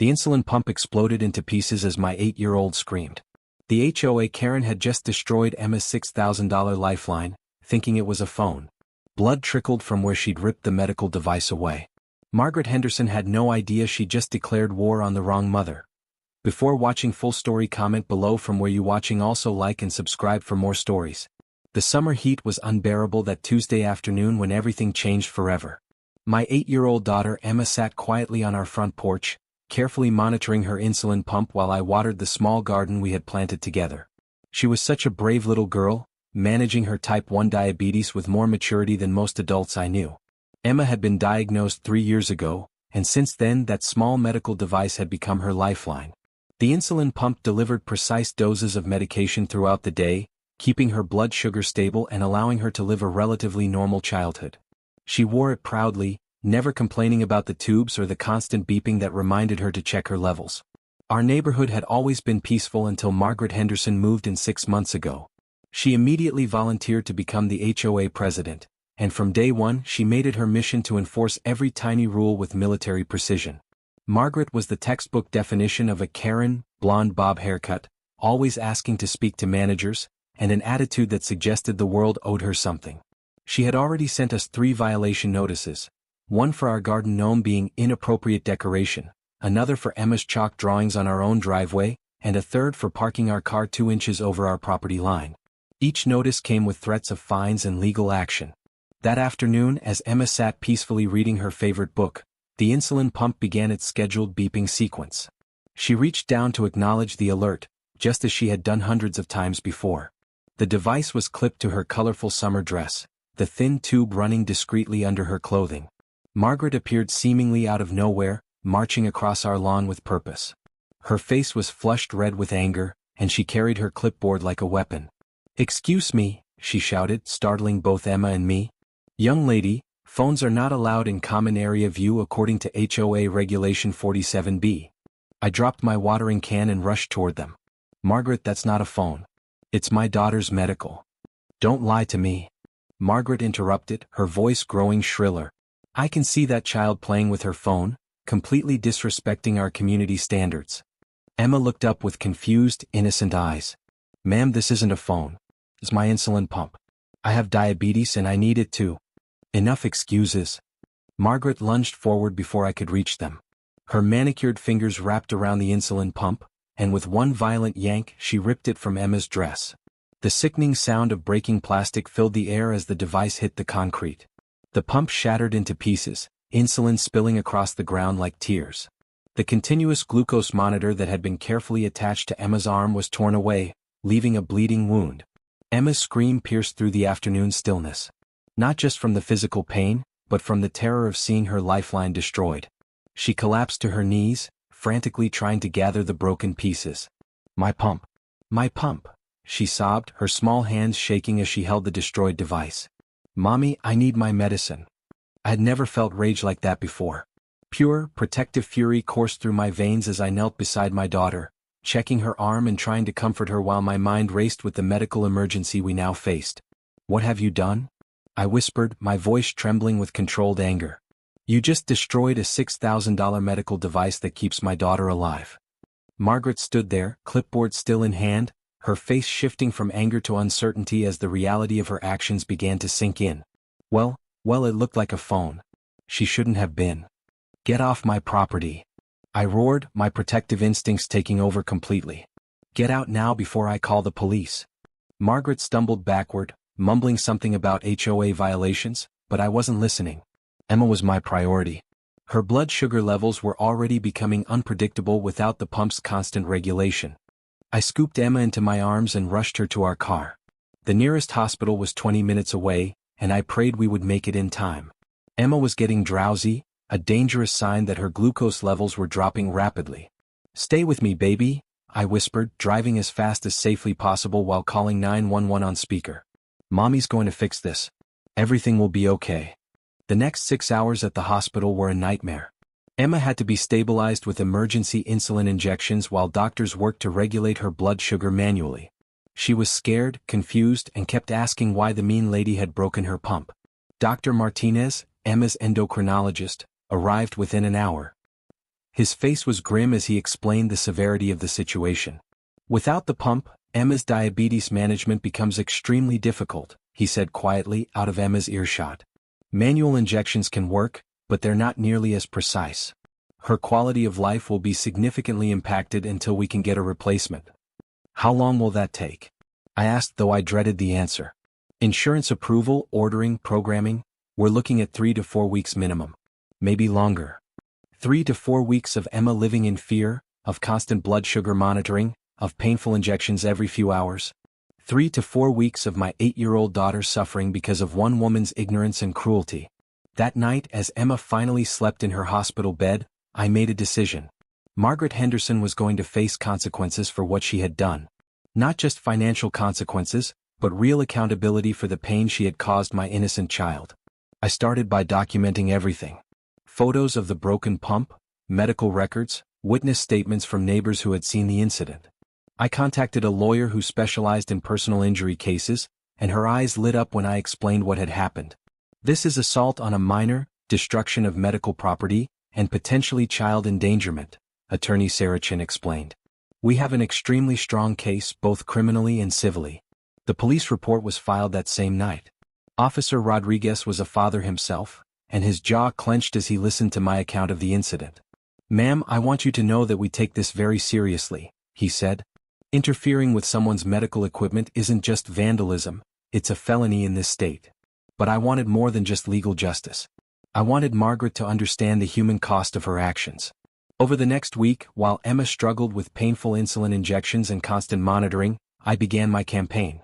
The insulin pump exploded into pieces as my 8-year-old screamed. The HOA Karen had just destroyed Emma's $6,000 lifeline, thinking it was a phone. Blood trickled from where she'd ripped the medical device away. Margaret Henderson had no idea she just declared war on the wrong mother. Before watching full story, comment below from where you watching. Also like and subscribe for more stories. The summer heat was unbearable that Tuesday afternoon when everything changed forever. My 8-year-old daughter Emma sat quietly on our front porch, carefully monitoring her insulin pump while I watered the small garden we had planted together. She was such a brave little girl, managing her type 1 diabetes with more maturity than most adults I knew. Emma had been diagnosed 3 years ago, and since then that small medical device had become her lifeline. The insulin pump delivered precise doses of medication throughout the day, keeping her blood sugar stable and allowing her to live a relatively normal childhood. She wore it proudly, never complaining about the tubes or the constant beeping that reminded her to check her levels. Our neighborhood had always been peaceful until Margaret Henderson moved in 6 months ago. She immediately volunteered to become the HOA president, and from day one she made it her mission to enforce every tiny rule with military precision. Margaret was the textbook definition of a Karen, blonde bob haircut, always asking to speak to managers, and an attitude that suggested the world owed her something. She had already sent us 3 violation notices, one for our garden gnome being inappropriate decoration, another for Emma's chalk drawings on our own driveway, and a third for parking our car 2 inches over our property line. Each notice came with threats of fines and legal action. That afternoon, as Emma sat peacefully reading her favorite book, the insulin pump began its scheduled beeping sequence. She reached down to acknowledge the alert, just as she had done hundreds of times before. The device was clipped to her colorful summer dress, the thin tube running discreetly under her clothing. Margaret appeared seemingly out of nowhere, marching across our lawn with purpose. Her face was flushed red with anger, and she carried her clipboard like a weapon. "Excuse me," she shouted, startling both Emma and me. "Young lady, phones are not allowed in common area view according to HOA Regulation 47B. I dropped my watering can and rushed toward them. "Margaret, that's not a phone. It's my daughter's medical." "Don't lie to me," Margaret interrupted, her voice growing shriller. "I can see that child playing with her phone, completely disrespecting our community standards." Emma looked up with confused, innocent eyes. "Ma'am, this isn't a phone. It's my insulin pump. I have diabetes and I need it too." "Enough excuses." Margaret lunged forward before I could reach them. Her manicured fingers wrapped around the insulin pump, and with one violent yank she ripped it from Emma's dress. The sickening sound of breaking plastic filled the air as the device hit the concrete. The pump shattered into pieces, insulin spilling across the ground like tears. The continuous glucose monitor that had been carefully attached to Emma's arm was torn away, leaving a bleeding wound. Emma's scream pierced through the afternoon stillness. Not just from the physical pain, but from the terror of seeing her lifeline destroyed. She collapsed to her knees, frantically trying to gather the broken pieces. "My pump. My pump," she sobbed, her small hands shaking as she held the destroyed device. "Mommy, I need my medicine." I had never felt rage like that before. Pure, protective fury coursed through my veins as I knelt beside my daughter, checking her arm and trying to comfort her while my mind raced with the medical emergency we now faced. "What have you done?" I whispered, my voice trembling with controlled anger. "You just destroyed a $6,000 medical device that keeps my daughter alive." Margaret stood there, clipboard still in hand, her face shifting from anger to uncertainty as the reality of her actions began to sink in. Well, it looked like a phone. She shouldn't have been. "Get off my property," I roared, my protective instincts taking over completely. "Get out now before I call the police." Margaret stumbled backward, mumbling something about HOA violations, but I wasn't listening. Emma was my priority. Her blood sugar levels were already becoming unpredictable without the pump's constant regulation. I scooped Emma into my arms and rushed her to our car. The nearest hospital was 20 minutes away, and I prayed we would make it in time. Emma was getting drowsy, a dangerous sign that her glucose levels were dropping rapidly. "Stay with me, baby," I whispered, driving as fast as safely possible while calling 911 on speaker. "Mommy's going to fix this. Everything will be okay." The next 6 hours at the hospital were a nightmare. Emma had to be stabilized with emergency insulin injections while doctors worked to regulate her blood sugar manually. She was scared, confused, and kept asking why the mean lady had broken her pump. Dr. Martinez, Emma's endocrinologist, arrived within an hour. His face was grim as he explained the severity of the situation. "Without the pump, Emma's diabetes management becomes extremely difficult," he said quietly out of Emma's earshot. "Manual injections can work, but they're not nearly as precise. Her quality of life will be significantly impacted until we can get a replacement." "How long will that take?" I asked, though I dreaded the answer. "Insurance approval, ordering, programming, we're looking at 3 to 4 weeks minimum. Maybe longer." 3 to 4 weeks of Emma living in fear, of constant blood sugar monitoring, of painful injections every few hours. 3 to 4 weeks of my 8-year-old daughter suffering because of one woman's ignorance and cruelty. That night, as Emma finally slept in her hospital bed, I made a decision. Margaret Henderson was going to face consequences for what she had done. Not just financial consequences, but real accountability for the pain she had caused my innocent child. I started by documenting everything. Photos of the broken pump, medical records, witness statements from neighbors who had seen the incident. I contacted a lawyer who specialized in personal injury cases, and her eyes lit up when I explained what had happened. "This is assault on a minor, destruction of medical property, and potentially child endangerment," Attorney Sarah Chin explained. "We have an extremely strong case both criminally and civilly." The police report was filed that same night. Officer Rodriguez was a father himself, and his jaw clenched as he listened to my account of the incident. "Ma'am, I want you to know that we take this very seriously," he said. "Interfering with someone's medical equipment isn't just vandalism, it's a felony in this state." But I wanted more than just legal justice. I wanted Margaret to understand the human cost of her actions. Over the next week, while Emma struggled with painful insulin injections and constant monitoring, I began my campaign.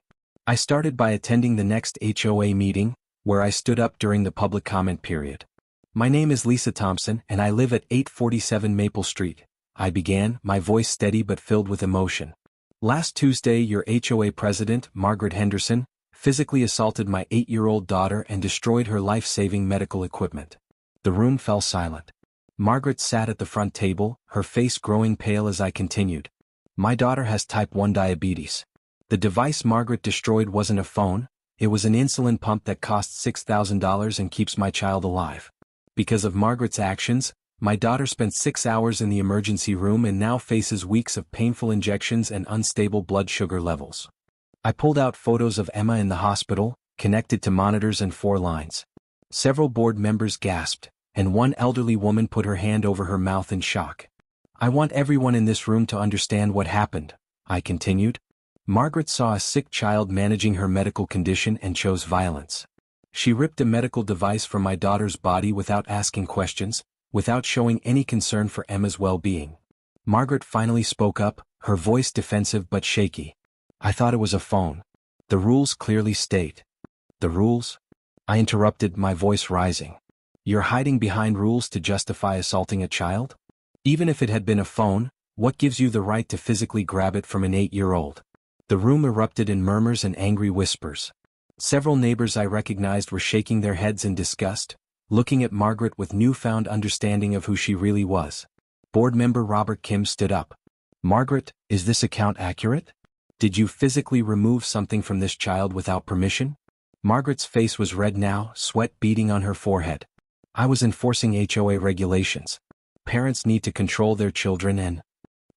I started by attending the next HOA meeting, where I stood up during the public comment period. "My name is Lisa Thompson and I live at 847 Maple Street," I began, my voice steady but filled with emotion. "Last Tuesday, your HOA president, Margaret Henderson, physically assaulted my 8-year-old daughter and destroyed her life-saving medical equipment." The room fell silent. Margaret sat at the front table, her face growing pale as I continued. "My daughter has type 1 diabetes. The device Margaret destroyed wasn't a phone, it was an insulin pump that cost $6,000 and keeps my child alive. Because of Margaret's actions, my daughter spent 6 hours in the emergency room and now faces weeks of painful injections and unstable blood sugar levels." I pulled out photos of Emma in the hospital, connected to monitors and 4 lines. Several board members gasped, and one elderly woman put her hand over her mouth in shock. "I want everyone in this room to understand what happened," I continued. "Margaret saw a sick child managing her medical condition and chose violence. She ripped a medical device from my daughter's body without asking questions, without showing any concern for Emma's well-being." Margaret finally spoke up, her voice defensive but shaky. "I thought it was a phone. The rules clearly state." "The rules?" I interrupted, my voice rising. "You're hiding behind rules to justify assaulting a child? Even if it had been a phone, what gives you the right to physically grab it from an 8-year-old? The room erupted in murmurs and angry whispers. Several neighbors I recognized were shaking their heads in disgust, looking at Margaret with newfound understanding of who she really was. Board member Robert Kim stood up. "Margaret, is this account accurate? Did you physically remove something from this child without permission?" Margaret's face was red now, sweat beading on her forehead. "I was enforcing HOA regulations. Parents need to control their children and—"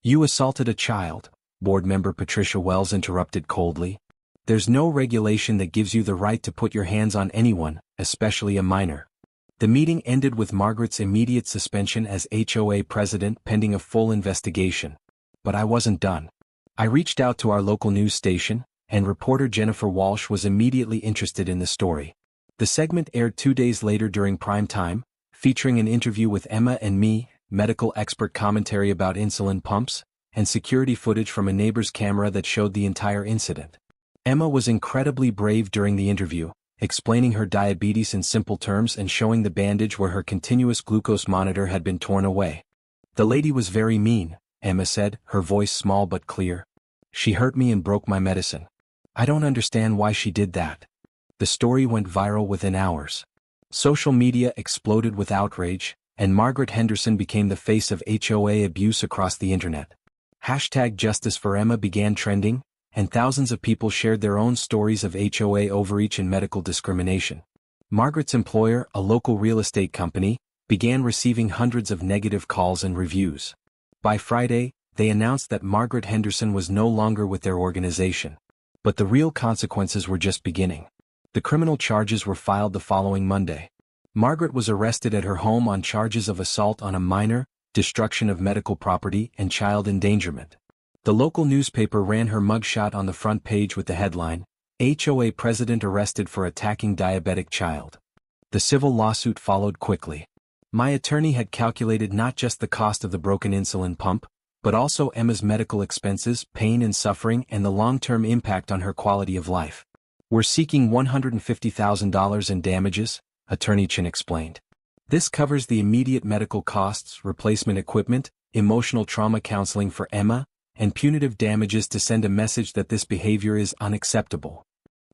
"You assaulted a child," board member Patricia Wells interrupted coldly. "There's no regulation that gives you the right to put your hands on anyone, especially a minor." The meeting ended with Margaret's immediate suspension as HOA president pending a full investigation. But I wasn't done. I reached out to our local news station, and reporter Jennifer Walsh was immediately interested in the story. The segment aired 2 days later during prime time, featuring an interview with Emma and me, medical expert commentary about insulin pumps, and security footage from a neighbor's camera that showed the entire incident. Emma was incredibly brave during the interview, explaining her diabetes in simple terms and showing the bandage where her continuous glucose monitor had been torn away. "The lady was very mean," Emma said, her voice small but clear. "She hurt me and broke my medicine. I don't understand why she did that." The story went viral within hours. Social media exploded with outrage, and Margaret Henderson became the face of HOA abuse across the internet. #Justice for Emma began trending, and thousands of people shared their own stories of HOA overreach and medical discrimination. Margaret's employer, a local real estate company, began receiving hundreds of negative calls and reviews. By Friday, they announced that Margaret Henderson was no longer with their organization. But the real consequences were just beginning. The criminal charges were filed the following Monday. Margaret was arrested at her home on charges of assault on a minor, destruction of medical property, and child endangerment. The local newspaper ran her mugshot on the front page with the headline, "HOA President Arrested for Attacking Diabetic Child." The civil lawsuit followed quickly. My attorney had calculated not just the cost of the broken insulin pump, but also Emma's medical expenses, pain and suffering, and the long-term impact on her quality of life. "We're seeking $150,000 in damages," Attorney Chin explained. "This covers the immediate medical costs, replacement equipment, emotional trauma counseling for Emma, and punitive damages to send a message that this behavior is unacceptable."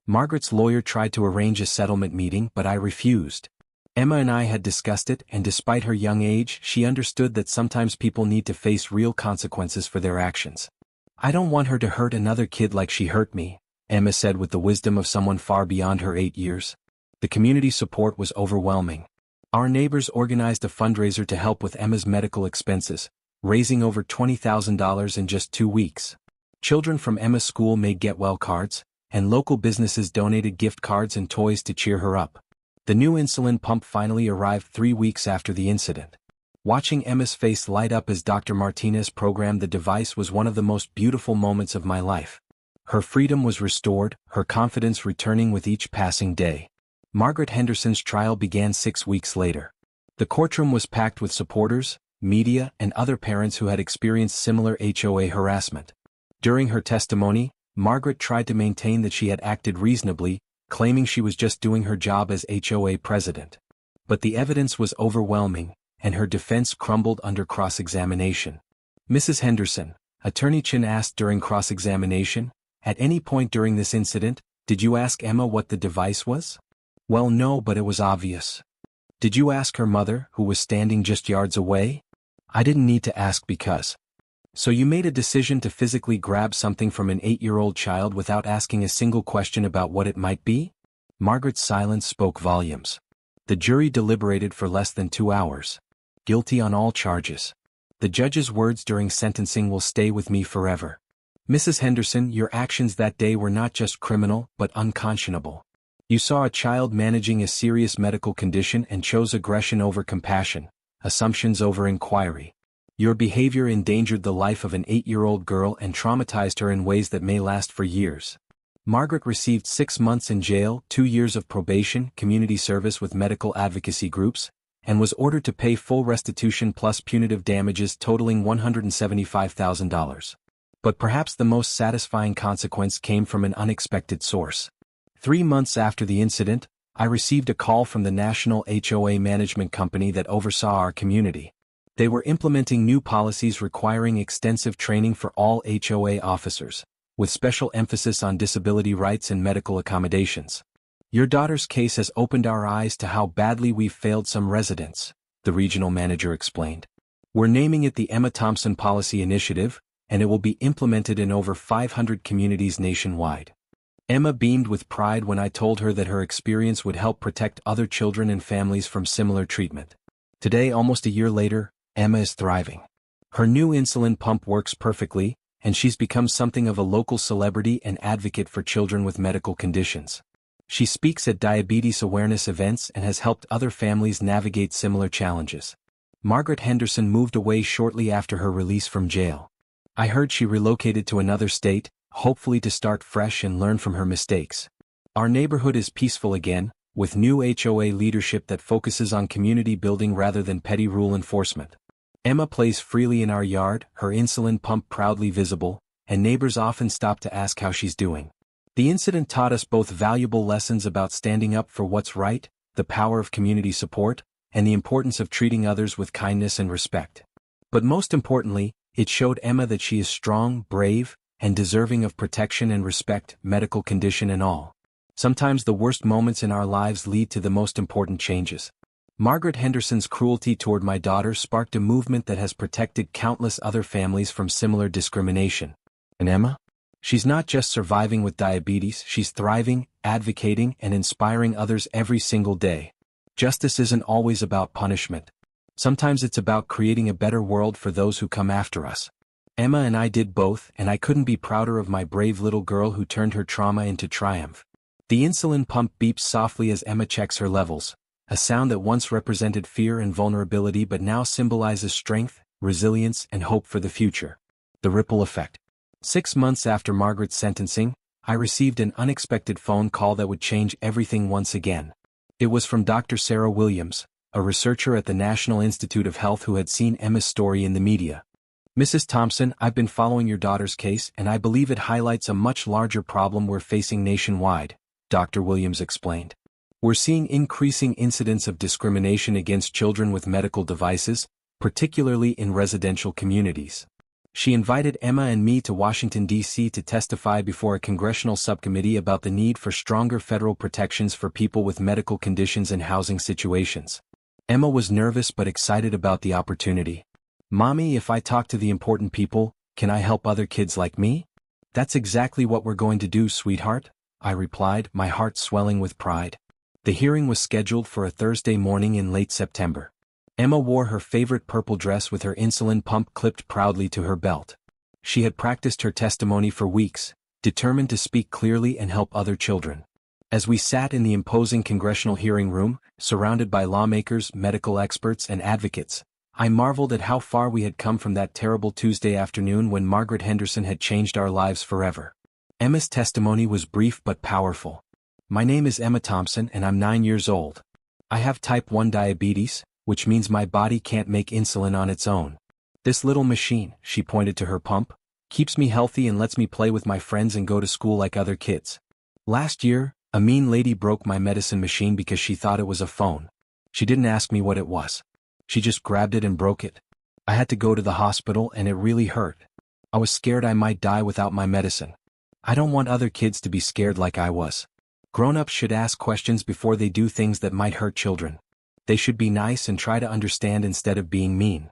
Margaret's lawyer tried to arrange a settlement meeting, but I refused. Emma and I had discussed it, and despite her young age, she understood that sometimes people need to face real consequences for their actions. "I don't want her to hurt another kid like she hurt me," Emma said with the wisdom of someone far beyond her 8 years. The community support was overwhelming. Our neighbors organized a fundraiser to help with Emma's medical expenses, raising over $20,000 in just 2 weeks. Children from Emma's school made get-well cards, and local businesses donated gift cards and toys to cheer her up. The new insulin pump finally arrived 3 weeks after the incident. Watching Emma's face light up as Dr. Martinez programmed the device was one of the most beautiful moments of my life. Her freedom was restored, her confidence returning with each passing day. Margaret Henderson's trial began 6 weeks later. The courtroom was packed with supporters, media, and other parents who had experienced similar HOA harassment. During her testimony, Margaret tried to maintain that she had acted reasonably, claiming she was just doing her job as HOA president. But the evidence was overwhelming, and her defense crumbled under cross-examination. "Mrs. Henderson," Attorney Chin asked during cross-examination, "at any point during this incident, did you ask Emma what the device was?" "Well, no, but it was obvious." "Did you ask her mother, who was standing just yards away?" "I didn't need to ask because." "So you made a decision to physically grab something from an 8-year-old child without asking a single question about what it might be?" Margaret's silence spoke volumes. The jury deliberated for less than 2 hours. "Guilty on all charges." The judge's words during sentencing will stay with me forever. "Mrs. Henderson, your actions that day were not just criminal, but unconscionable. You saw a child managing a serious medical condition and chose aggression over compassion, assumptions over inquiry. Your behavior endangered the life of an 8-year-old girl and traumatized her in ways that may last for years." Margaret received 6 months in jail, 2 years of probation, community service with medical advocacy groups, and was ordered to pay full restitution plus punitive damages totaling $175,000. But perhaps the most satisfying consequence came from an unexpected source. 3 months after the incident, I received a call from the national HOA management company that oversaw our community. They were implementing new policies requiring extensive training for all HOA officers, with special emphasis on disability rights and medical accommodations. "Your daughter's case has opened our eyes to how badly we've failed some residents," the regional manager explained. "We're naming it the Emma Thompson Policy Initiative, and it will be implemented in over 500 communities nationwide." Emma beamed with pride when I told her that her experience would help protect other children and families from similar treatment. Today, almost a year later, Emma is thriving. Her new insulin pump works perfectly, and she's become something of a local celebrity and advocate for children with medical conditions. She speaks at diabetes awareness events and has helped other families navigate similar challenges. Margaret Henderson moved away shortly after her release from jail. I heard she relocated to another state, hopefully to start fresh and learn from her mistakes. Our neighborhood is peaceful again, with new HOA leadership that focuses on community building rather than petty rule enforcement. Emma plays freely in our yard, her insulin pump proudly visible, and neighbors often stop to ask how she's doing. The incident taught us both valuable lessons about standing up for what's right, the power of community support, and the importance of treating others with kindness and respect. But most importantly, it showed Emma that she is strong, brave, and deserving of protection and respect, medical condition and all. Sometimes the worst moments in our lives lead to the most important changes. Margaret Henderson's cruelty toward my daughter sparked a movement that has protected countless other families from similar discrimination. And Emma? She's not just surviving with diabetes, she's thriving, advocating, and inspiring others every single day. Justice isn't always about punishment. Sometimes it's about creating a better world for those who come after us. Emma and I did both, and I couldn't be prouder of my brave little girl who turned her trauma into triumph. The insulin pump beeps softly as Emma checks her levels, a sound that once represented fear and vulnerability but now symbolizes strength, resilience, and hope for the future. The ripple effect. 6 months after Margaret's sentencing, I received an unexpected phone call that would change everything once again. It was from Dr. Sarah Williams, a researcher at the National Institute of Health who had seen Emma's story in the media. "Mrs. Thompson, I've been following your daughter's case and I believe it highlights a much larger problem we're facing nationwide," Dr. Williams explained. "We're seeing increasing incidents of discrimination against children with medical devices, particularly in residential communities." She invited Emma and me to Washington, D.C. to testify before a congressional subcommittee about the need for stronger federal protections for people with medical conditions and housing situations. Emma was nervous but excited about the opportunity. "Mommy, if I talk to the important people, can I help other kids like me?" "That's exactly what we're going to do, sweetheart," I replied, my heart swelling with pride. The hearing was scheduled for a Thursday morning in late September. Emma wore her favorite purple dress with her insulin pump clipped proudly to her belt. She had practiced her testimony for weeks, determined to speak clearly and help other children. As we sat in the imposing congressional hearing room, surrounded by lawmakers, medical experts, and advocates, I marveled at how far we had come from that terrible Tuesday afternoon when Margaret Henderson had changed our lives forever. Emma's testimony was brief but powerful. "My name is Emma Thompson and I'm 9 years old. I have type 1 diabetes, which means my body can't make insulin on its own. This little machine," she pointed to her pump, "keeps me healthy and lets me play with my friends and go to school like other kids. Last year, a mean lady broke my medicine machine because she thought it was a phone. She didn't ask me what it was. She just grabbed it and broke it. I had to go to the hospital and it really hurt. I was scared I might die without my medicine. I don't want other kids to be scared like I was. Grown-ups should ask questions before they do things that might hurt children. They should be nice and try to understand instead of being mean."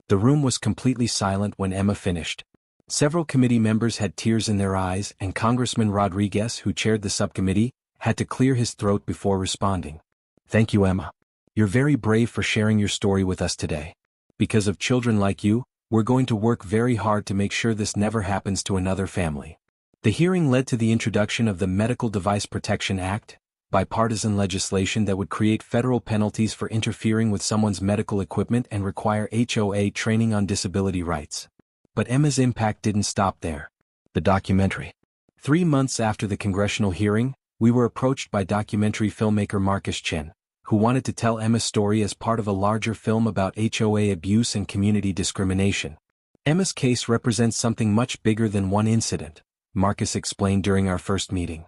The room was completely silent when Emma finished. Several committee members had tears in their eyes, and Congressman Rodriguez, who chaired the subcommittee, had to clear his throat before responding. "Thank you, Emma. You're very brave for sharing your story with us today. Because of children like you, we're going to work very hard to make sure this never happens to another family." The hearing led to the introduction of the Medical Device Protection Act, bipartisan legislation that would create federal penalties for interfering with someone's medical equipment and require HOA training on disability rights. But Emma's impact didn't stop there. The documentary. 3 months after the congressional hearing, we were approached by documentary filmmaker Marcus Chen, who wanted to tell Emma's story as part of a larger film about HOA abuse and community discrimination. "Emma's case represents something much bigger than one incident," Marcus explained during our first meeting.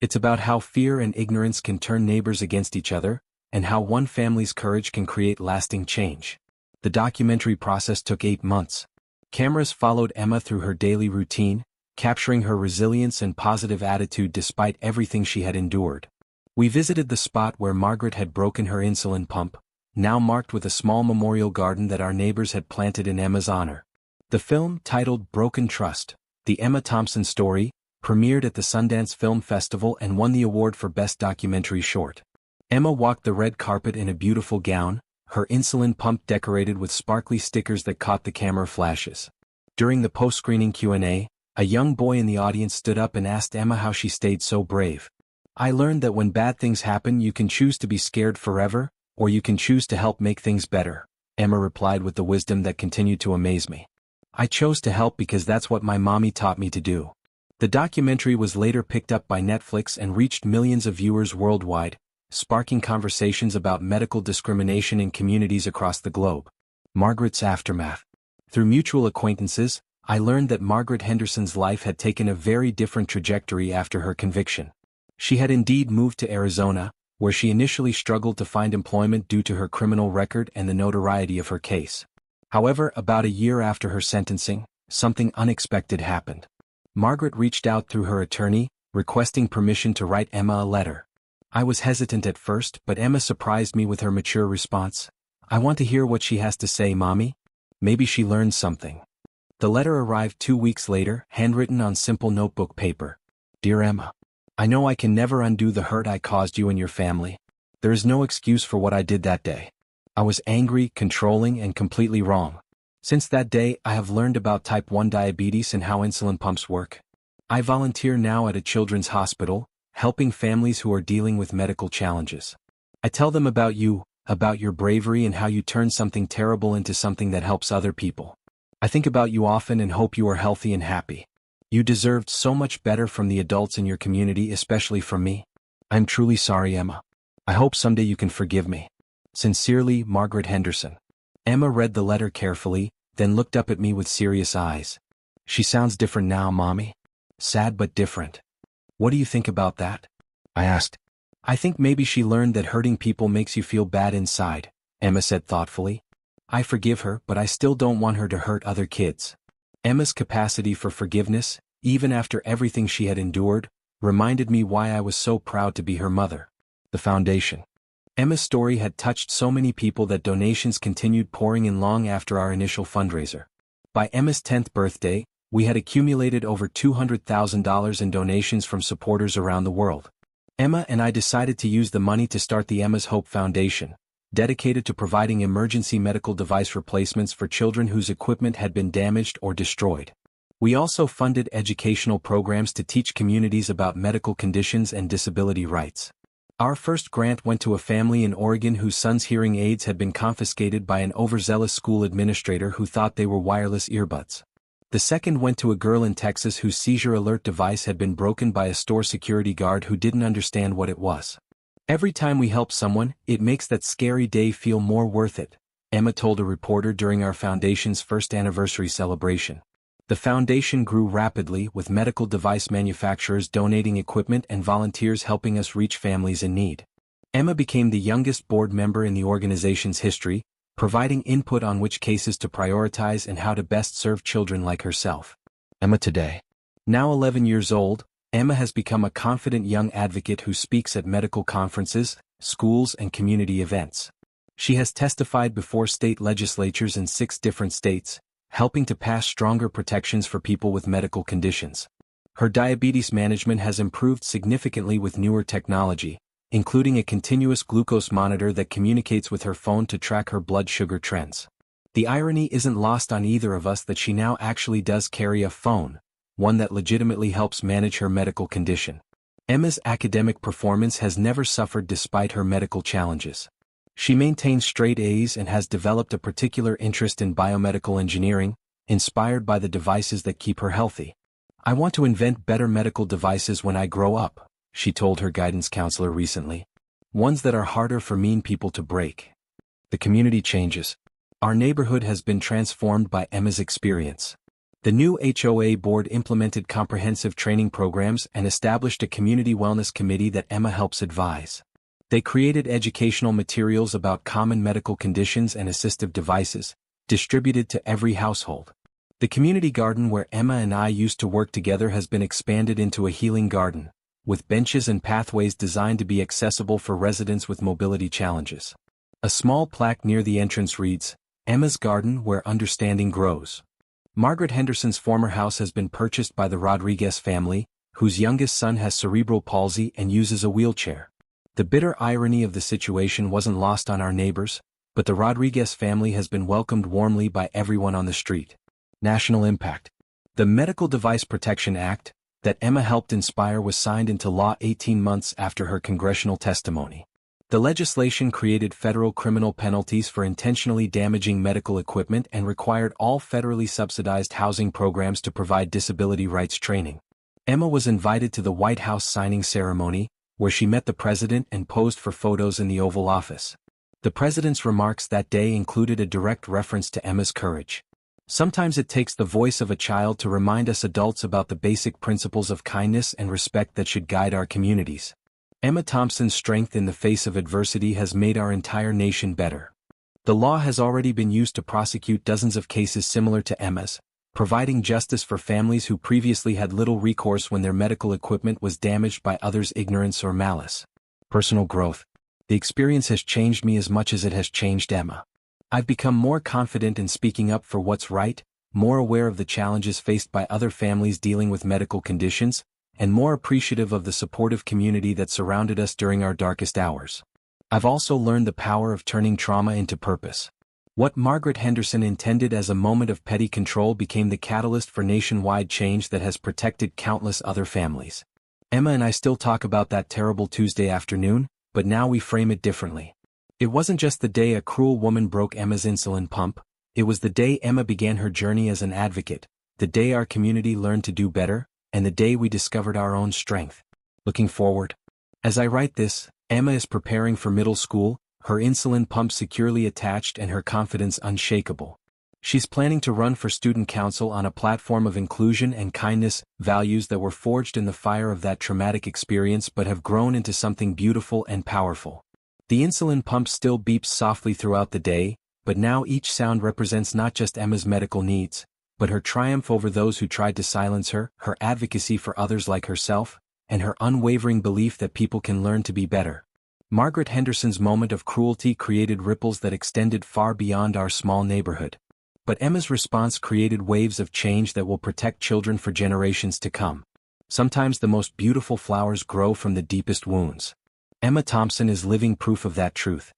"It's about how fear and ignorance can turn neighbors against each other, and how one family's courage can create lasting change." The documentary process took 8 months. Cameras followed Emma through her daily routine, capturing her resilience and positive attitude despite everything she had endured. We visited the spot where Margaret had broken her insulin pump, now marked with a small memorial garden that our neighbors had planted in Emma's honor. The film, titled Broken Trust, The Emma Thompson Story, premiered at the Sundance Film Festival and won the award for Best Documentary Short. Emma walked the red carpet in a beautiful gown, her insulin pump decorated with sparkly stickers that caught the camera flashes. During the post-screening Q&A, a young boy in the audience stood up and asked Emma how she stayed so brave. "I learned that when bad things happen you can choose to be scared forever, or you can choose to help make things better," Emma replied with the wisdom that continued to amaze me. "I chose to help because that's what my mommy taught me to do." The documentary was later picked up by Netflix and reached millions of viewers worldwide, sparking conversations about medical discrimination in communities across the globe. Margaret's aftermath. Through mutual acquaintances, I learned that Margaret Henderson's life had taken a very different trajectory after her conviction. She had indeed moved to Arizona, where she initially struggled to find employment due to her criminal record and the notoriety of her case. However, about a year after her sentencing, something unexpected happened. Margaret reached out through her attorney, requesting permission to write Emma a letter. I was hesitant at first, but Emma surprised me with her mature response. "I want to hear what she has to say, Mommy. Maybe she learned something." The letter arrived 2 weeks later, handwritten on simple notebook paper. "Dear Emma, I know I can never undo the hurt I caused you and your family. There is no excuse for what I did that day. I was angry, controlling, and completely wrong. Since that day, I have learned about type 1 diabetes and how insulin pumps work. I volunteer now at a children's hospital, helping families who are dealing with medical challenges. I tell them about you, about your bravery and how you turn something terrible into something that helps other people. I think about you often and hope you are healthy and happy. You deserved so much better from the adults in your community, especially from me. I'm truly sorry, Emma. I hope someday you can forgive me. Sincerely, Margaret Henderson. Emma read the letter carefully, then looked up at me with serious eyes. She sounds different now, Mommy. Sad but different. What do you think about that? I asked. I think maybe she learned that hurting people makes you feel bad inside, Emma said thoughtfully. I forgive her, but I still don't want her to hurt other kids. Emma's capacity for forgiveness, even after everything she had endured, reminded me why I was so proud to be her mother. The foundation. Emma's story had touched so many people that donations continued pouring in long after our initial fundraiser. By Emma's 10th birthday, we had accumulated over $200,000 in donations from supporters around the world. Emma and I decided to use the money to start the Emma's Hope Foundation, dedicated to providing emergency medical device replacements for children whose equipment had been damaged or destroyed. We also funded educational programs to teach communities about medical conditions and disability rights. Our first grant went to a family in Oregon whose son's hearing aids had been confiscated by an overzealous school administrator who thought they were wireless earbuds. The second went to a girl in Texas whose seizure alert device had been broken by a store security guard who didn't understand what it was. Every time we help someone, it makes that scary day feel more worth it, Emma told a reporter during our foundation's first anniversary celebration. The foundation grew rapidly, with medical device manufacturers donating equipment and volunteers helping us reach families in need. Emma became the youngest board member in the organization's history, providing input on which cases to prioritize and how to best serve children like herself. Emma today. Now 11 years old, Emma has become a confident young advocate who speaks at medical conferences, schools, and community events. She has testified before state legislatures in 6 different states, helping to pass stronger protections for people with medical conditions. Her diabetes management has improved significantly with newer technology, including a continuous glucose monitor that communicates with her phone to track her blood sugar trends. The irony isn't lost on either of us that she now actually does carry a phone, one that legitimately helps manage her medical condition. Emma's academic performance has never suffered despite her medical challenges. She maintains straight A's and has developed a particular interest in biomedical engineering, inspired by the devices that keep her healthy. I want to invent better medical devices when I grow up, she told her guidance counselor recently. Ones that are harder for mean people to break. The community changes. Our neighborhood has been transformed by Emma's experience. The new HOA board implemented comprehensive training programs and established a community wellness committee that Emma helps advise. They created educational materials about common medical conditions and assistive devices, distributed to every household. The community garden where Emma and I used to work together has been expanded into a healing garden, with benches and pathways designed to be accessible for residents with mobility challenges. A small plaque near the entrance reads, "Emma's Garden where understanding grows." Margaret Henderson's former house has been purchased by the Rodriguez family, whose youngest son has cerebral palsy and uses a wheelchair. The bitter irony of the situation wasn't lost on our neighbors, but the Rodriguez family has been welcomed warmly by everyone on the street. National impact. The Medical Device Protection Act, that Emma helped inspire, was signed into law 18 months after her congressional testimony. The legislation created federal criminal penalties for intentionally damaging medical equipment and required all federally subsidized housing programs to provide disability rights training. Emma was invited to the White House signing ceremony, where she met the president and posed for photos in the Oval Office. The president's remarks that day included a direct reference to Emma's courage. Sometimes it takes the voice of a child to remind us adults about the basic principles of kindness and respect that should guide our communities. Emma Thompson's strength in the face of adversity has made our entire nation better. The law has already been used to prosecute dozens of cases similar to Emma's, providing justice for families who previously had little recourse when their medical equipment was damaged by others' ignorance or malice. Personal growth. The experience has changed me as much as it has changed Emma. I've become more confident in speaking up for what's right, more aware of the challenges faced by other families dealing with medical conditions, and more appreciative of the supportive community that surrounded us during our darkest hours. I've also learned the power of turning trauma into purpose. What Margaret Henderson intended as a moment of petty control became the catalyst for nationwide change that has protected countless other families. Emma and I still talk about that terrible Tuesday afternoon, but now we frame it differently. It wasn't just the day a cruel woman broke Emma's insulin pump, it was the day Emma began her journey as an advocate, the day our community learned to do better, and the day we discovered our own strength. Looking forward. As I write this, Emma is preparing for middle school, her insulin pump securely attached and her confidence unshakable. She's planning to run for student council on a platform of inclusion and kindness, values that were forged in the fire of that traumatic experience but have grown into something beautiful and powerful. The insulin pump still beeps softly throughout the day, but now each sound represents not just Emma's medical needs, but her triumph over those who tried to silence her, her advocacy for others like herself, and her unwavering belief that people can learn to be better. Margaret Henderson's moment of cruelty created ripples that extended far beyond our small neighborhood. But Emma's response created waves of change that will protect children for generations to come. Sometimes the most beautiful flowers grow from the deepest wounds. Emma Thompson is living proof of that truth.